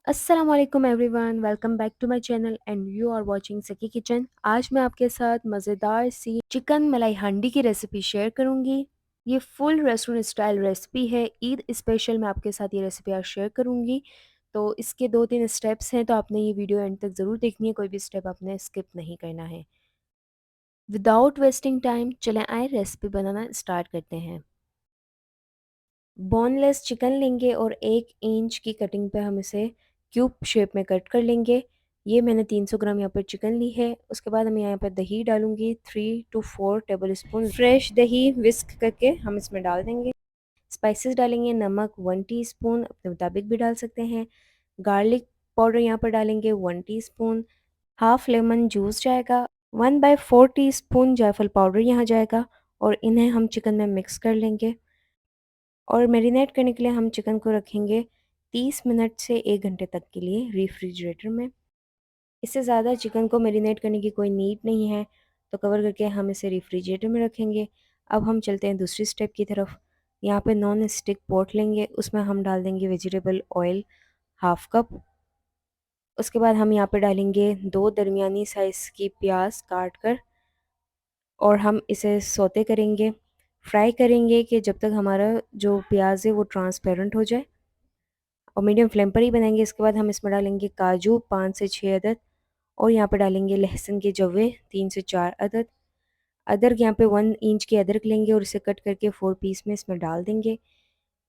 अस्सलाम वालेकुम everyone, welcome back to my channel and you are watching Saki kitchen. आज मैं आपके साथ मज़ेदार सी चिकन मलाई हांडी की रेसिपी शेयर करूंगी। ये फुल रेस्टोरेंट स्टाइल रेसिपी है। ईद स्पेशल मैं आपके साथ ये रेसिपी आज शेयर करूंगी। तो इसके 2-3 स्टेप्स हैं, तो आपने ये वीडियो एंड तक ज़रूर देखनी है, कोई भी स्टेप आपने स्किप नहीं करना है। विदाउट वेस्टिंग टाइम चलें आए रेसिपी बनाना स्टार्ट करते हैं। बोनलेस चिकन लेंगे और 1 इंच की कटिंग पे हम इसे क्यूब शेप में कट कर लेंगे। ये मैंने 300 ग्राम यहाँ पर चिकन ली है। उसके बाद हम यहाँ पर दही डालूंगी, 3 to 4 टेबल स्पून फ्रेश दही विस्क करके हम इसमें डाल देंगे। स्पाइसेस डालेंगे, नमक 1 टीस्पून, अपने मुताबिक भी डाल सकते हैं। गार्लिक पाउडर यहाँ पर डालेंगे 1 टीस्पून। हाफ लेमन जूस जाएगा। 1/4 टीस्पून जायफल पाउडर यहाँ जाएगा और इन्हें हम चिकन में मिक्स कर लेंगे। और मैरिनेट करने के लिए हम चिकन को रखेंगे 30 मिनट से 1 घंटे तक के लिए रेफ्रिजरेटर में। इससे ज़्यादा चिकन को मैरिनेट करने की कोई नीड नहीं है, तो कवर करके हम इसे रेफ्रिजरेटर में रखेंगे। अब हम चलते हैं दूसरी स्टेप की तरफ। यहाँ पे नॉन स्टिक पॉट लेंगे, उसमें हम डाल देंगे वेजिटेबल ऑयल हाफ कप। उसके बाद हम यहाँ पे डालेंगे 2 दरमियानी साइज़ की प्याज काट कर और हम इसे सौते करेंगे, फ्राई करेंगे कि जब तक हमारा जो प्याज है वो ट्रांसपेरेंट हो जाए, और मीडियम फ्लेम पर ही बनाएंगे। इसके बाद हम इसमें डालेंगे काजू 5 से 6 अदद, और यहाँ पे डालेंगे लहसुन के जवे 3 से 4 अदद। अदरक यहाँ पे 1 इंच की अदरक लेंगे और इसे कट करके 4 पीस में इसमें डाल देंगे।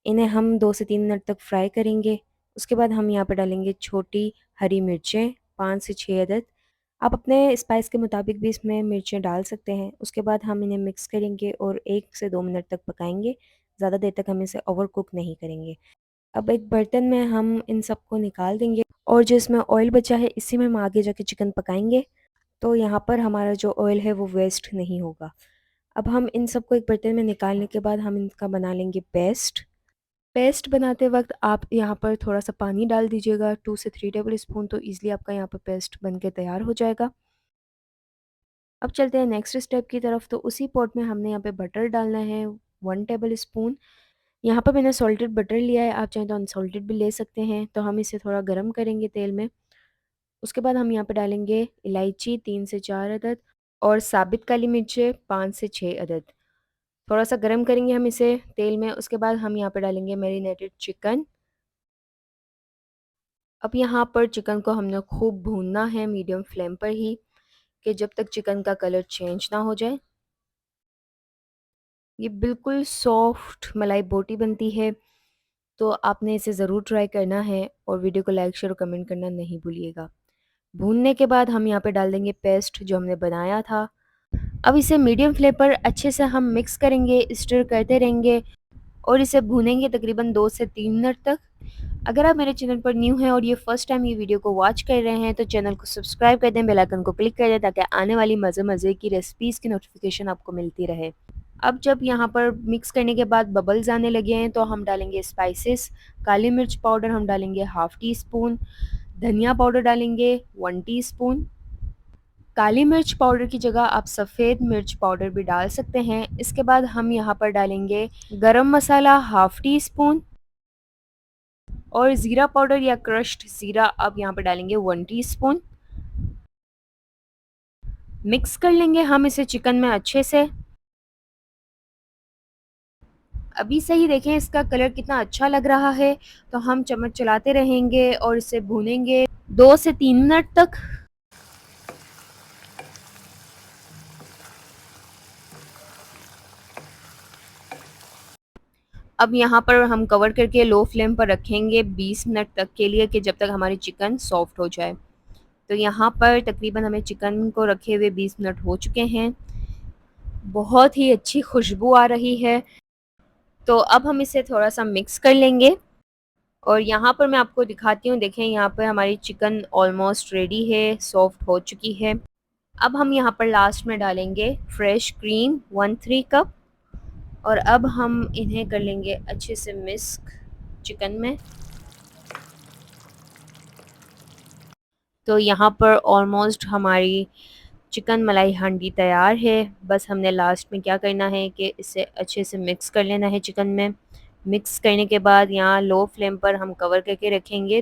इन्हें हम 2 से 3 मिनट तक फ्राई करेंगे। उसके बाद हम यहाँ पे डालेंगे छोटी हरी मिर्चें 5 से 6 अदद। आप अपने स्पाइस के मुताबिक भी इसमें मिर्चें डाल सकते हैं। उसके बाद हम इन्हें मिक्स करेंगे और 1 से 2 मिनट तक पकाएंगे। ज़्यादा देर तक हम इसे ओवर कुक नहीं करेंगे। अब एक बर्तन में हम इन सबको निकाल देंगे और जो इसमें ऑयल बचा है इसी में हम आगे जाके चिकन पकाएंगे, तो यहाँ पर हमारा जो ऑयल है वो वेस्ट नहीं होगा। अब हम इन सबको एक बर्तन में निकालने के बाद हम इनका बना लेंगे पेस्ट। पेस्ट बनाते वक्त आप यहाँ पर थोड़ा सा पानी डाल दीजिएगा, 2 से 3 टेबल स्पून, तो ईज़िली आपका यहाँ पर पेस्ट बन के तैयार हो जाएगा। अब चलते हैं नेक्स्ट स्टेप की तरफ। तो उसी पॉट में हमने यहाँ पे बटर डालना है 1 टेबल स्पून। यहाँ पर मैंने सॉल्टेड बटर लिया है, आप चाहें तो अनसॉल्टेड भी ले सकते हैं। तो हम इसे थोड़ा गर्म करेंगे तेल में। उसके बाद हम यहाँ पे डालेंगे इलायची 3 से 4 अदद और साबित काली मिर्चें 5 से 6 अदद। थोड़ा सा गर्म करेंगे हम इसे तेल में। उसके बाद हम यहाँ पे डालेंगे मैरिनेटेड चिकन। अब यहाँ पर चिकन को हमने खूब भूनना है मीडियम फ्लेम पर ही, कि जब तक चिकन का कलर चेंज ना हो जाए। ये बिल्कुल सॉफ्ट मलाई बोटी बनती है, तो आपने इसे ज़रूर ट्राई करना है और वीडियो को लाइक शेयर और कमेंट करना नहीं भूलिएगा। भूनने के बाद हम यहाँ पे डाल देंगे पेस्ट जो हमने बनाया था। अब इसे मीडियम फ्लेम पर अच्छे से हम मिक्स करेंगे, स्टर करते रहेंगे और इसे भूनेंगे तकरीबन 2 से 3 मिनट तक। अगर आप मेरे चैनल पर न्यू हैं और ये फर्स्ट टाइम ये वीडियो को वॉच कर रहे हैं, तो चैनल को सब्सक्राइब कर दें, बेल आइकन को क्लिक कर दें, ताकि आने वाली मज़े मज़े की रेसिपीज़ की नोटिफिकेशन आपको मिलती रहे। अब जब यहाँ पर मिक्स करने के बाद बबल्स आने लगे हैं, तो हम डालेंगे स्पाइसेस। काली मिर्च पाउडर हम डालेंगे हाफ़ टी स्पून, धनिया पाउडर डालेंगे 1 टीस्पून। काली मिर्च पाउडर की जगह आप सफ़ेद मिर्च पाउडर भी डाल सकते हैं। इसके बाद हम यहाँ पर डालेंगे गरम मसाला हाफ़ टी स्पून और ज़ीरा पाउडर या क्रश्ड ज़ीरा अब यहाँ पर डालेंगे 1 टीस्पून। मिक्स कर लेंगे हम इसे चिकन में अच्छे से। अभी से ही देखें इसका कलर कितना अच्छा लग रहा है, तो हम चम्मच चलाते रहेंगे और इसे भूनेंगे 2 से 3 मिनट तक। अब यहाँ पर हम कवर करके लो फ्लेम पर रखेंगे 20 मिनट तक के लिए, कि जब तक हमारी चिकन सॉफ्ट हो जाए। तो यहाँ पर तकरीबन हमें चिकन को रखे हुए 20 मिनट हो चुके हैं। बहुत ही अच्छी खुशबू आ रही है। तो अब हम इसे थोड़ा सा मिक्स कर लेंगे और यहाँ पर मैं आपको दिखाती हूँ। देखें यहाँ पर हमारी चिकन ऑलमोस्ट रेडी है, सॉफ्ट हो चुकी है। अब हम यहाँ पर लास्ट में डालेंगे फ्रेश क्रीम 1/3 कप, और अब हम इन्हें कर लेंगे अच्छे से मिक्स चिकन में। तो यहाँ पर ऑलमोस्ट हमारी चिकन मलाई हांडी तैयार है। बस हमने लास्ट में क्या करना है कि इसे अच्छे से मिक्स कर लेना है चिकन में। मिक्स करने के बाद यहाँ लो फ्लेम पर हम कवर करके रखेंगे